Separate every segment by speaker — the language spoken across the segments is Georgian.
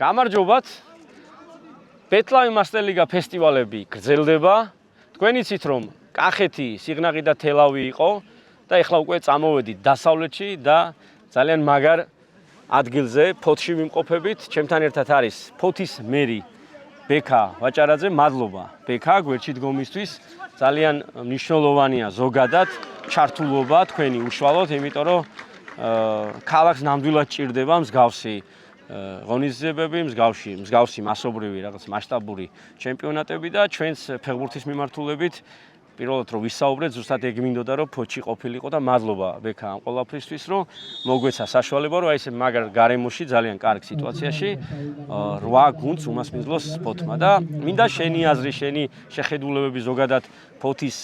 Speaker 1: გამარჯობათ. ბეთლავი მასტერლიგა ფესტივალები გრძელდება. თქვენ იცით რომ კახეთი, სიღნაღი და თელავი იყო და ეხლა უკვე წამოვედით დასავლეთში და ძალიან მაგარ ადგილზე ფოთში ვიმყოფებით. ჩემთან ერთად არის ფოთის მერი ბექა ვაჭარაძე. მადლობა ბექა გვერდში დგომისთვის. ძალიან მნიშვნელოვანია ზოგადად ჩართულობა თქვენი უშუალოდ, იმიტომ რომ ქალაქს ნამდვილად ჭირდება მსგავსი ღონისძიებები, მსგავსი მასობრივი რაღაც მასშტაბური ჩემპიონატები და ჩვენს ფეხბურთის მიმართულებით პირველად რომ ვისაუბრეთ, ზუსტად ეგ მინდოდა რომ ფოთში ყოფილიყო და მადლობა ბექა ამ ყველაფრისთვის, რომ მოგვეცა საშუალება, რომ აი ეს მაგარ გარემოში ძალიან კარგ სიტუაციაში 8 გუნდს უმასპინძლოს ფოთმა და მინდა შენი აზრი, შენი შეხედულებები ზოგადად ფოთის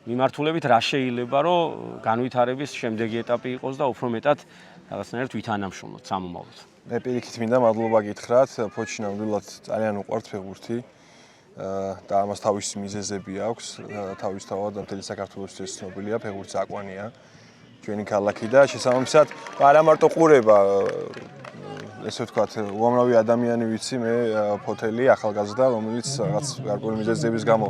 Speaker 1: მიმართულებით რა შეიძლება რომ განვითარების შემდეგი ეტაპი იყოს და უფრო მეტად რაღაცნაირად ვითანამშრომლოთ სამომავლოდ.
Speaker 2: მე პირიქით მინდა მადლობა გითხრათ, ფოთში ნამდვილად ძალიან უყვართ ფეხბურთი და ამას თავისი მიზეზები აქვს, თავისთავად მთელი საქართველოსთვის ცნობილია, ფეხბურთი აკვანია ჩვენი ქალაქი და შესაბამისად არა მარტო ყურება ესე ვთქვათ, უამრავი ადამიანი ვიცი მე ფოთელი ახალგაზრდა, რომელიც რაღაც გარკვეული მიზეზების გამო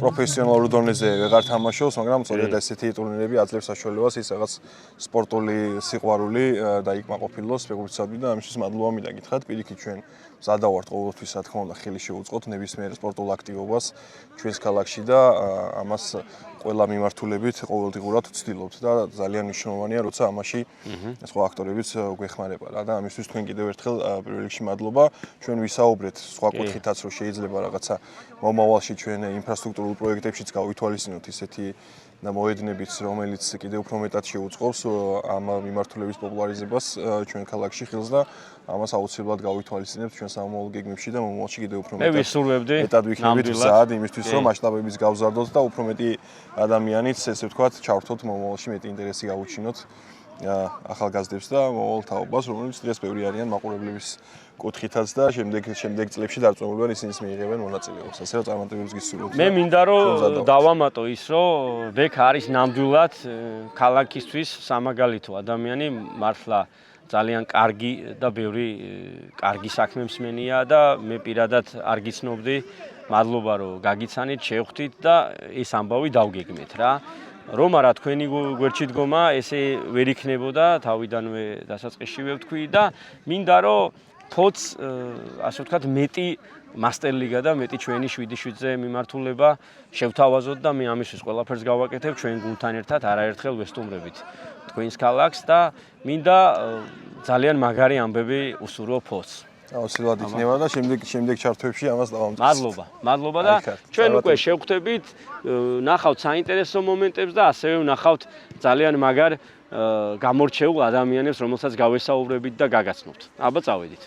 Speaker 2: პროფესიონალურ დონეზე ვეღარ თამაშობს, მაგრამ სწორედ ესეთი ტურნირები აძლევს საშუალებას ის რაღაც სპორტული სიყვარული დაიკმაყოფილოს ფეხბურთისადმი და ამისთვის მადლობა მინდა გითხრათ. პირიქით ჩვენ მზადავართ ყოველთვის, რა თქმა უნდა, ხელი შევუწყოთ ნებისმიერ სპორტულ აქტივობას ჩვენს ქალაქში და ამას ყველა მიმართულებით ყოველდღურად ვცდილობთ და ძალიან მნიშვნელოვანია, როცა ამაში სხვა აქტორებიც გვეხმარება რა და ამისთვის თქვენ კიდევ ერთხელ პირველ რიგში მადლობა. ჩვენ ვისაუბრეთ სხვა კუთხითაც, რომ შეიძლება რაღაცა მომავალში ჩვენ ინფრასტრუქტურულ პროექტებშიც გავითვალისწინოთ ისეთი მოედნებით, რომელიც კიდევ უფრო მეტად შეუწყობს ამ მიმართულების პოპულარიზებას ჩვენ ქალაქში ხილს და ამას აუცილებლად გავითვალისწინებთ ჩვენ სამომავლო გეგმებში და მომავალში კიდევ უფრო მეტად ვიქნებით მზად იმისთვის, რომ მასშტაბებიც გავზარდოთ და უფრო მეტი ადამიანიც, ესე ვთქვათ, ჩავრთოთ მომავალში მეტი ინტერესი გავუჩინოთ ახალგაზრდებს და მომავალ თაობას, რომელიც დღეს ბევრი არიან მაყურებლების კუთხითაც და შემდეგ წლებში დარწმუნებულად ისინიც მიიღებენ მონაწილეობას. ასე რომ წარმატებებს გისურვებთ.
Speaker 1: მე მინდა რომ დავამატო ის, რომ ბექა არის ნამდვილად ქალაქისთვის სამაგალითო ადამიანი, მართლა ძალიან კარგი და ბევრი კარგი საქმე მსმენია და მე პირადად არ გიცნობდი. მადლობა რომ გაგიცანით, შევხვდით და ეს ამბავი დავგეგმეთ რა. რომ არა თქვენი გვერდში დგომა ესე ვერ იქნებოდა, თავიდანვე დასაწყისშივე ვთქვი და მინდა რომ ფოთს ასე ვთქვათ მეტი მასტერლიგა და მეტი ჩვენი 7-7-ზე მიმართულება შევთავაზოთ და მე ამისთვის ყველაფერს გავაკეთებ ჩვენ გუნდთან ერთად არაერთხელ ვესტუმრებით თქვენს ქალაქს და მინდა ძალიან მაგარი ამბები უსურვო ფოთს.
Speaker 2: აუცილებლად იქნება და შემდეგ ჩართვებში ამას დავამტკიცებთ.
Speaker 1: მადლობა და ჩვენ უკვე შევხვდებით, ნახავთ საინტერესო მომენტებს და ასევე ვნახავთ ძალიან მაგარ გამორჩეულ ადამიანებს, რომელსაც გავესაუბრებით და გაგაცნობთ. აბა წავედით.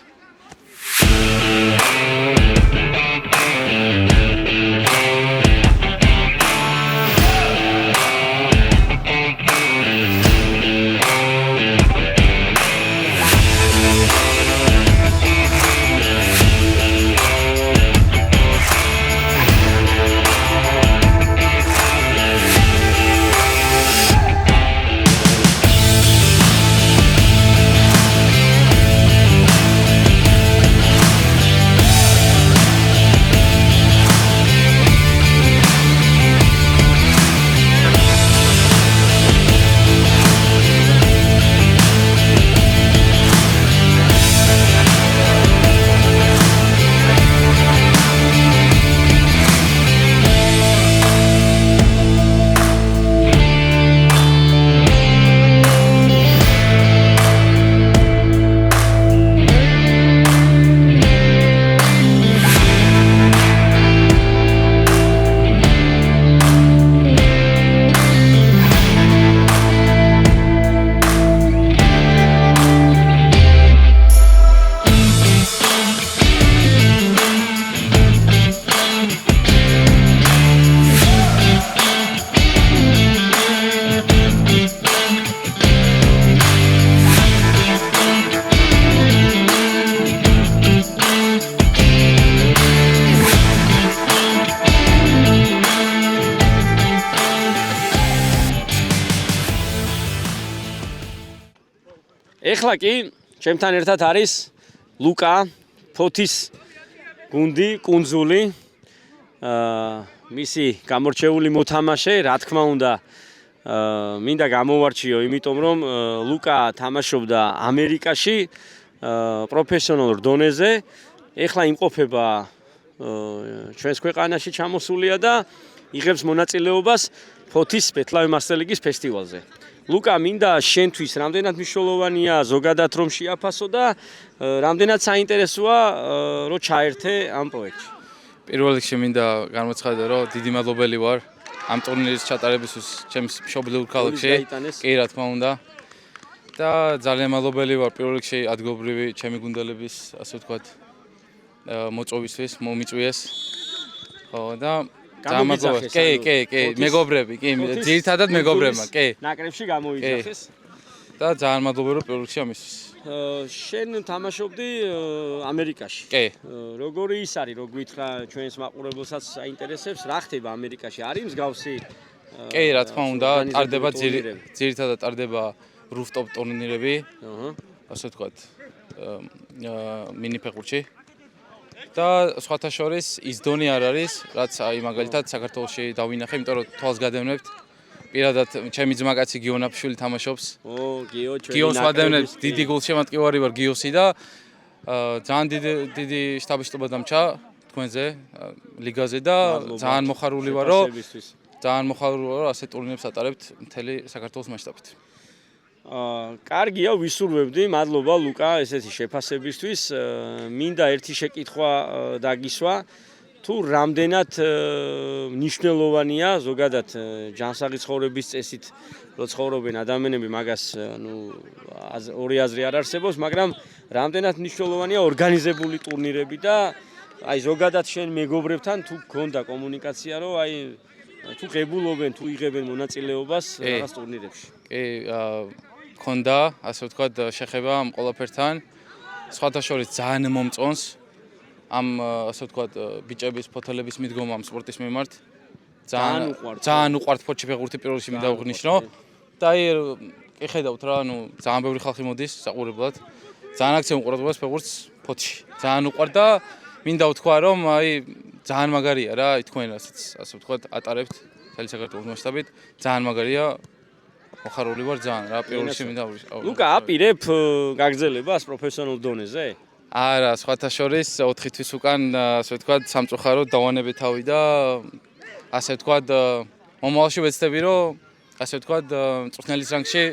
Speaker 1: ეხლა კი ჩემთან ერთად არის ლუკა, ფოთის გუნდი, კუნძული, მისი გამორჩეული მოთამაშე, რა თქმა უნდა, მინდა გამოვარჩიო, იმიტომ რომ ლუკა თამაშობდა ამერიკაში, პროფესიონალურ დონეზე, ეხლა იმყოფება ჩვენს ქვეყანაში ჩამოსულია და იღებს მონაწილეობას ფოთის ბეთლავე მასტერ ლიგის ფესტივალზე. ლუკა, მინდა შენთვის რამდენად მნიშვნელოვანია ზოგადად რომ შეაფასო და რამდენად საინტერესოა რომ ჩაერთე ამ პროექტში.
Speaker 3: პირველ რიგში მინდა გამოცხადო, რომ დიდი მადლობელი ვარ ამ ტურნირის ჩატარებისთვის ჩემს მშობლიურ ქალაქში. კი, რა თქმა უნდა. და ძალიან მადლობელი ვარ პირველ რიგში ადგილობრივი ჩემი გუნდელების, ასე ვთქვათ, მოწვევისთვის, მომიწვიეს. ხო, და გამოგიძახეს. კი, მეგობრები, კი, ძირითადად მეგობრებმა, კი.
Speaker 1: ნაკრებში გამოიძახეს.
Speaker 3: და ძალიან მადლობელი ვარ პირველ რიგში ამისთვის.
Speaker 1: შენ თამაშობდი ამერიკაში.
Speaker 3: კი.
Speaker 1: როგორი ის არის, რო გითხრა ჩვენს მაყურებელსაც საინტერესებს, რა ხდება ამერიკაში? არის მსგავსი?
Speaker 3: კი, რა თქმა უნდა, ტარდება ძირითადად ტარდება rooftop ტურნირები. ასე ვთქვათ, მინი ფეხბურთში. და სხვათა შორის ის დონე არ არის, რაც აი მაგალითად საქართველოში დავინახე, იმიტომ რომ თვალს გადავნებთ. პირადად ჩემი ძმაკაცი გიონ აფშვილი თამაშობს.
Speaker 1: გიო, ჩვენ
Speaker 3: გიოს ვადევნებთ, დიდი გულშემატკივარი ვარ გიოსი და ძალიან დიდი შტაბ-შტობა დამჭა თქვენზე, ლიგაზე და ძალიან მოხარული ვარ, რომ ასე ტურნირებს ატარებთ მთელი საქართველოს მასშტაბით.
Speaker 1: კარგია, ვისურვებდი, მადლობა ლუკა ესეთი შეფასებისთვის. მინდა ერთი შეკითხვა დაგისვა. თუ რამდენად მნიშვნელოვანია ზოგადად ჯანსაღი ცხოვრების წესით რო ცხოვრობენ ადამიანები, მაგას ორი აზრი არ არსებობს, მაგრამ რამდენად მნიშვნელოვანია ორგანიზებული ტურნირები და აი ზოგადად შენ მეგობრებთან თუ გქონდა კომუნიკაცია, რომ აი თუ ღებულობენ, თუ იღებენ მონაწილეობას რაღაც ტურნირებში.
Speaker 3: კი, გქონდა, ასე ვთქვათ, შეხება ამ ყველაფერთან. სხვათა შორის ძალიან მომწონს ამ ასე ვთქვათ ბიჭების ფოთოლების მიდგომა ამ სპორტის მიმართ. ძალიან უყვართ ფოთში ფეხბურთი პირველ რიგში მინდა ვღნიშნო. და აი კი ხედავთ რა, ძალიან ბევრი ხალხი მოდის საყურებლად. ძალიან აქცევენ ყურადღებას ფეხბურთს ფოთში. ძალიან უყვართ და მინდა ვთქვა რომ აი ძალიან მაგარია რა, თქვენ რასაც ასე ვთქვათ ატარებთ მთელი საქართველოს მასშტაბით. ძალიან მაგარია. მოხარული ვარ ძალიან რა, პირველ რიგში მინდა
Speaker 1: ლუკა, აპირებ გაგრძელებას პროფესიონალ დონეზე?
Speaker 3: არა, სხვათა შორის 4 თვის უკან ასე ვთქვათ სამწუხაროდ დავანებე თავი და ასე ვთქვათ მომავალში ვეცდები რომ ასე ვთქვათ მწვრთნელის რანგში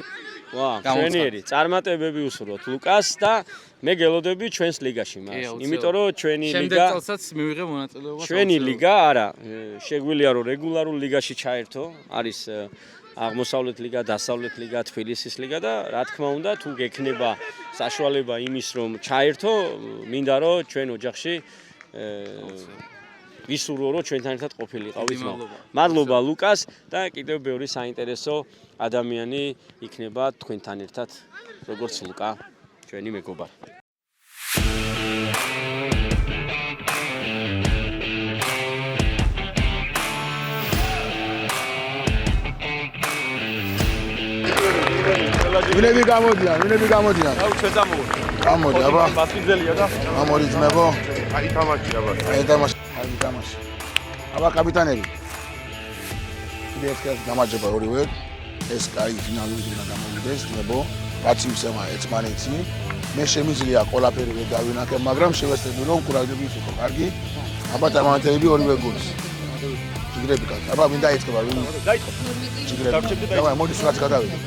Speaker 1: ჩვენიერი წარმატებები უსურვოთ ლუკას და მე გელოდები ჩვენს ლიგაში მას. იმიტომ რომ ჩვენი ლიგა
Speaker 3: შემდეგ წელსაც მივიღე მონაწილეობას.
Speaker 1: ჩვენი ლიგა არა, შეგვიძლია რომ რეგულარულ ლიგაში ჩაერთო, არის აღმოსავლეთ ლიგა, დასავლეთ ლიგა, თბილისის ლიგა და რა თქმა უნდა, თუ გექნება საშუალება იმის რომ ჩაერთო, მინდა რომ ჩვენ ოჯახში ვისურვო რომ ჩვენთან ერთად ყოფილიყავით. მადლობა ლუკას და კიდევ ბევრი საინტერესო ადამიანი იქნება თქვენთან ერთად, როგორც ლუკა, ჩვენი მეგობარი.
Speaker 4: ვინები გამოდიან.
Speaker 1: აუ ჩვენ წამოვიდეთ.
Speaker 4: გამოდი, აბა.
Speaker 1: მასკინძელია და
Speaker 4: გამოდი ძმებო.
Speaker 2: აი თამაში აბა.
Speaker 4: აი თამაში. აბა კაპიტანები. კიდევ ერთხელ გამარჯობა ორივე. ეს კაი ფინალური გუნდა გამოვიდეს, ძმებო. რაც იმსემა ეწმანიცი. მე შემიძლია ყველაფერი ვერ დავინახე, მაგრამ შევეცდები რომ კურაჟები იყო კარგი. აბა დამანათებები ორივე გუნდს. ჯიგრები კაც. აბა ვინ დაიწყება, ვინ?
Speaker 1: დაიწყო.
Speaker 4: ჯიგრები. давай, მოდი სულაც გადავიდე.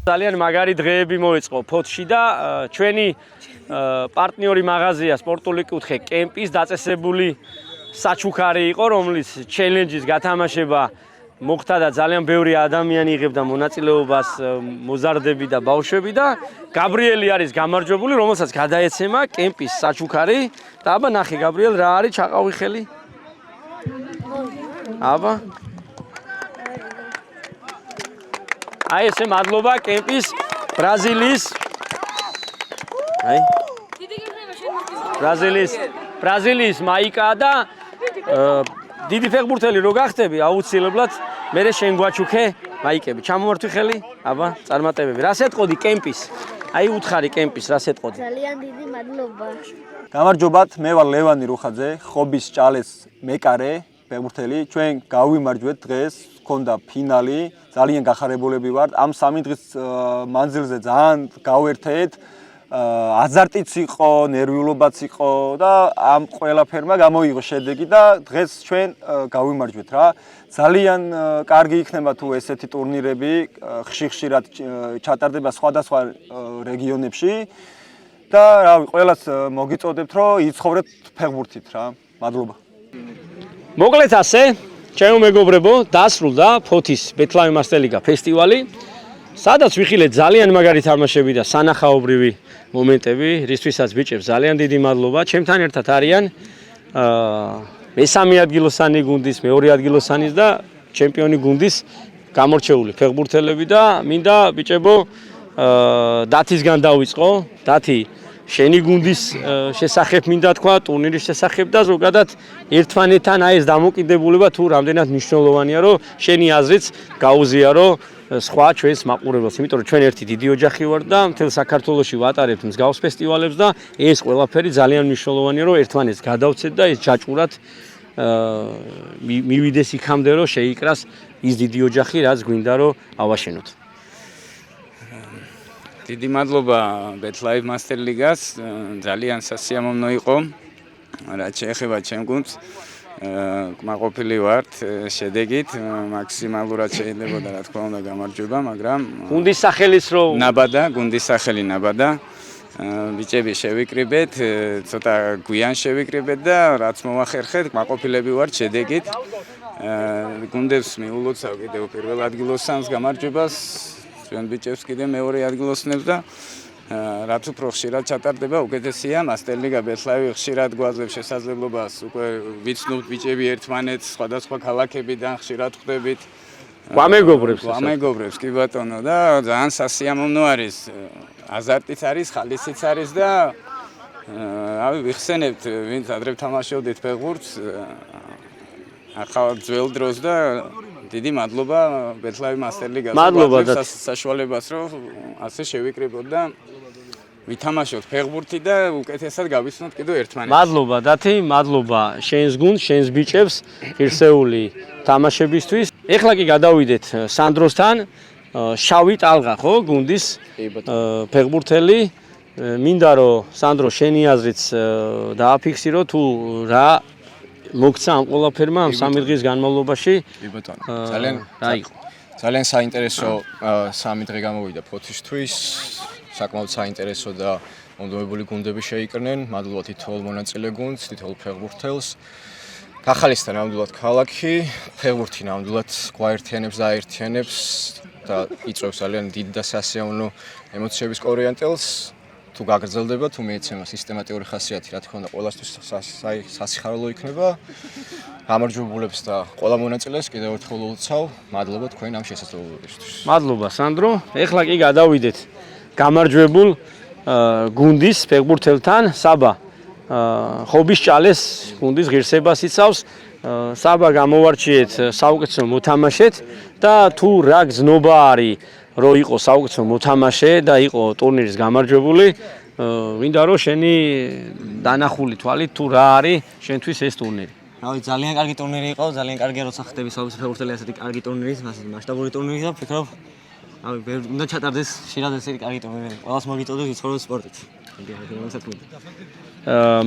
Speaker 1: ძალიან მაგარი დღეები მოეწყო ფოთში და ჩვენი პარტნიორი მაღაზია სპორტული კუთხე კემპის დაწესებული საჩუქარი იყო, რომლის ჩელენჯის გათამაშება მოხდა და ძალიან ბევრი ადამიანი იღებდა მონაწილეობას, მოზარდები და ბავშვები და გაბრიელი არის გამარჯვებული, რომელსაც გადაეცემა კემპის საჩუქარი და აბა ნახე გაბრიელ რა არის ჩაყავი ხელი? აბა აი ესე მადლობა კემპის ბრაზილიის აი ბრაზილიის მაიკა და დიდი ფეხბურთელი რო გახდები აუცილებლად მე შენ გვაჩუქე მაიკები ჩამოვართვი ხელი აბა წარმატებები რას ეთყოდი კემპის აი უთხარი კემპის რას ეთყოდი
Speaker 5: ძალიან დიდი მადლობა
Speaker 6: გამარჯობათ მე ვარ ლევანი რუხაძე ხობის ჭალეს მეკარე ფეხბურთელი ჩვენ გავიმარჯვეთ დღეს გქონდა ფინალი ძალიან გახარებულები ვართ ამ 3 დღის მანძილზე ძალიან გავერთეთ აზარტიც იყო, ნერვიულობაც იყო და ამ ყველაფერმა გამოიღო შედეგი და დღეს ჩვენ გავიმარჯვეთ რა. ძალიან კარგი იქნება თუ ესეთი ტურნირები ხშირად ჩატარდება სხვადასხვა რეგიონებში და რავი, ყველას მოგიწოდებთ რომ იცხოვრეთ ფეხბურთით რა. მადლობა.
Speaker 1: მოკლედ ასე, ჩემო მეგობრებო, დასრულდა ფოთის ბეთლავი მასტერლიგა ფესტივალი. სადაც ვიხილეთ ძალიან მაგარი თამაშები და სანახაობრივი მომენტები, რისთვისაც ბიჭებს ძალიან დიდი მადლობა. ჩემთან ერთად არიან მესამე ადგილოსანი გუნდის, მეორე ადგილოსანის და ჩემპიონი გუნდის გამორჩეული ფეხბურთელები და მინდა ბიჭებო დათისგან დავიწყო. დათი შენი გუნდის შესახებ მინდა თქვა, ტურნირის შესახებ და ზოგადად ერთმანეთთან აი ეს დამოკიდებულება თუ რამდენად მნიშვნელოვანია, რომ შენი აზრიც გაუზიარო სხვა ჩვენს მაყურებელს, იმიტომ რომ ჩვენ ერთი დიდი ოჯახი ვართ და მთელ საქართველოში ვატარებთ მსგავს ფესტივალებს და ეს ყველაფერი ძალიან მნიშვნელოვანია, რომ ერთმანეთს გადავცეთ და ეს ჯაჭვურად მივიდეს იქამდე, რომ შეიკრას ის დიდი ოჯახი, რაც გვინდა რომ ავაშენოთ.
Speaker 7: დიდი მადლობა ბეთლაივ მასტერლიგას, ძალიან სასიამოვნო იყო, რაც შეეხება ჩემ გუნდს. კმაყოფილი ვართ შედეგით, მაქსიმალურად შეიძლებოდა რა თქმა უნდა გამარჯვება, მაგრამ
Speaker 1: გუნდის სახელის რო
Speaker 7: ნაბადა, გუნდის სახელი ნაბადა. ბიჭები შევიკრიბეთ, ცოტა გვიან შევიკრიბეთ და რაც მოახერხეთ, კმაყოფილები ვართ შედეგით. გუნდებს მიულოცავ კიდევ პირველ ადგილოსანს გამარჯვებას, ჩვენ ბიჭებს კიდევ მეორე ადგილოსნებს და რაც უფრო ხშირად ჩატარდება, უკეთესია. მასტერლიგა ბეთლავი ხშირად გვაძლევს შესაძლებლობას, უკვე ვიცნობთ ბიჭები ერთმანეთს, სხვადასხვა ქალაქებიდან ხშირად ხვდებით. გვამეგობრებს, კი ბატონო და ძალიან სასიამოვნო არის. აზარტიც არის, ხალისიც არის და რავი, ვიხსენებთ, ვინც ადრე თამაშობდით ფეხბურთს, ახალ ძველ დროს და დიდი მადლობა ბეთლავი მასტერლიგას.
Speaker 1: მადლობა და
Speaker 7: საშუალებას რომ ასე შევიკრიბოთ და ვითამაშოთ ფეხბურთი და უკეთესად გავიცნოთ კიდევ ერთმანეთს.
Speaker 1: მადლობა დათი, მადლობა შენს გუნდს, შენს ბიჭებს ღირსეული თამაშებისთვის. ეხლა კი გადავიდეთ სანდროსთან, შავი ტალღა ხო გუნდის ფეხბურთელი. მინდა რომ სანდრო შენი აზრიც დააფიქსირო თუ რა მოგცა ამ ყველაფერმა ამ 3 დღის განმავლობაში.
Speaker 2: კი ბატონო,
Speaker 1: ძალიან
Speaker 2: საინტერესო 3 დღე გამოვიდა ფოთისთვის. საკმაოდ საინტერესო და მომდევნო გუნდები შეიკრნენ. მადლობა თითოეულ მონაწილე გუნდს, თითოეულ ფეხბურთელს. გახალისდა ნამდვილად ქალაქი, ფეხბურთი ნამდვილად გვაერთიანებს და აერთიანებს და იწვევს ძალიან დიდ და სასიამოვნო ემოციების კორიანტელს. თუ გაგრძელდება, თუ მიეცემა სისტემატიური ხასიათი, რა თქმა უნდა, ყველასთვის სასიხარულო იქნება. გამარჯვებულებს და ყველა მონაწილეს კიდევ ერთხელ ულოცავ. მადლობა თქვენ ამ შესაძლებლობისთვის.
Speaker 1: მადლობა სანდრო. ეხლა კი გადავიდეთ გამარჯვებულ გუნდის ფეხბურთელთან, საბა ხობის ჭალეს გუნდის ღირსებას იცავს. საბა გამოვარჩიეთ საუკეთესო მოთამაშედ და თუ რა გზნობა არის რო იყო საუკეთესო მოთამაშე და იყო ტურნირის გამარჯვებული, მინდა რომ შენი დანახული თვალით თუ რა არის შენთვის ეს ტურნირი.
Speaker 8: რავი, ძალიან კარგი ტურნირი იყო, ძალიან კარგია როცა ხდები საუკეთესო ფეხბურთელი ასეთი კარგი ტურნირი, მასშტაბური ტურნირი და ვფიქრობ, რავი, უნდა ჩატარდეს ხშირად ესეთი კარგი ტურნირი. ყველას მოგიწოდოთ იცხოვროთ სპორტით.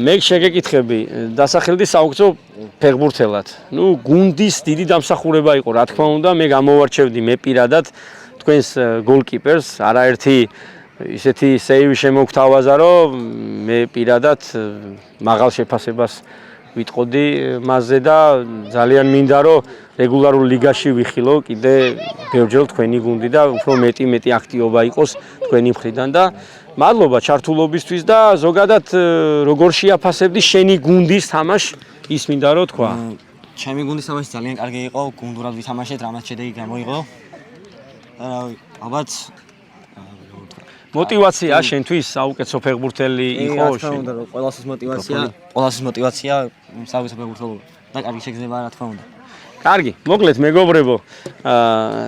Speaker 1: მე შეგეკითხები, დასახელდი საუკეთესო ფეხბურთელად. ნუ გუნდის დიდი დამსახურება იყო, რა თქმა უნდა, მე გამოვარჩევდი მე პირადად თქვენს გოლკიპერს, არაერთი ისეთი სეივი შემოგთავაზა, რომ მე პირადად მაღალ შეფასებას ვიტყოდი მასზე და ძალიან მინდა რომ რეგულარულ ლიგაში ვიხილო კიდე ბევრჯერ თქვენი გუნდი და უფრო მეტი აქტივობა იყოს თქვენი მხრიდან და მადლობა ჩართულობისთვის და ზოგადად როგორ შეაფასებდი შენი გუნდის თამაშს ის მინდა რომ თქვა.
Speaker 8: ჩემი გუნდის თამაში ძალიან კარგი იყო, გუნდურად ვითამაშეთ, რამაც შედეგი გამოიღო. ალბათ
Speaker 1: мотивация შენთვის საუკეთესო ფეხბურთელი იყო
Speaker 8: შენ. ყველასის мотивация საუკეთესო ფეხბურთელი და კარგი შეგრძნება რა თქმა უნდა.
Speaker 1: კარგი, მოკლედ მეგობრებო,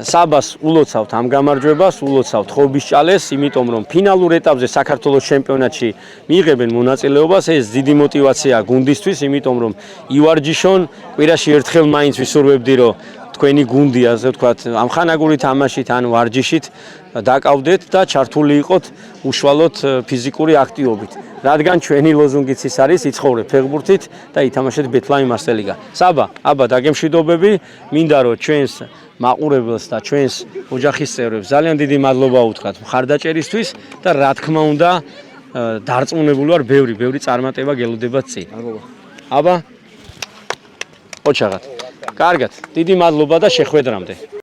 Speaker 1: საბას ულოცავთ ამ გამარჯვებას, ულოცავთ ხობისჭალეს, იმიტომ რომ ფინალურ ეტაპზე საქართველოს ჩემპიონატში მიიღებენ მონაწილეობას, ეს დიდი мотивациაა გუნდისთვის, იმიტომ რომ ივარჯიშონ, კვირაში ერთხელ მაინც ვისურვებდი რომ თქვენი გუნდი, ასე ვთქვათ, ამხანაგური თამაშით ან ვარჯიშით დაკავდეთ და ჩართული იყოთ უშუალოდ ფიზიკური აქტივობით. რადგან ჩვენი ლოზუნგიც ის არის, იცხოვრე ფეხბურთით და ითამაშეთ ბეთლაიმ მარსელიგა. საბა, აბა დაგემშვიდობები, მინდა რომ ჩვენს მაყურებელს და ჩვენს ოჯახის წევრებს ძალიან დიდი მადლობა უთხრათ მხარდაჭერისთვის და რა თქმა უნდა დარწმუნებული ვარ, ბევრი წარმატება გელოდებათ წინ. აბა ოჩაღად. კარგად, დიდი მადლობა და შეხვედრამდე.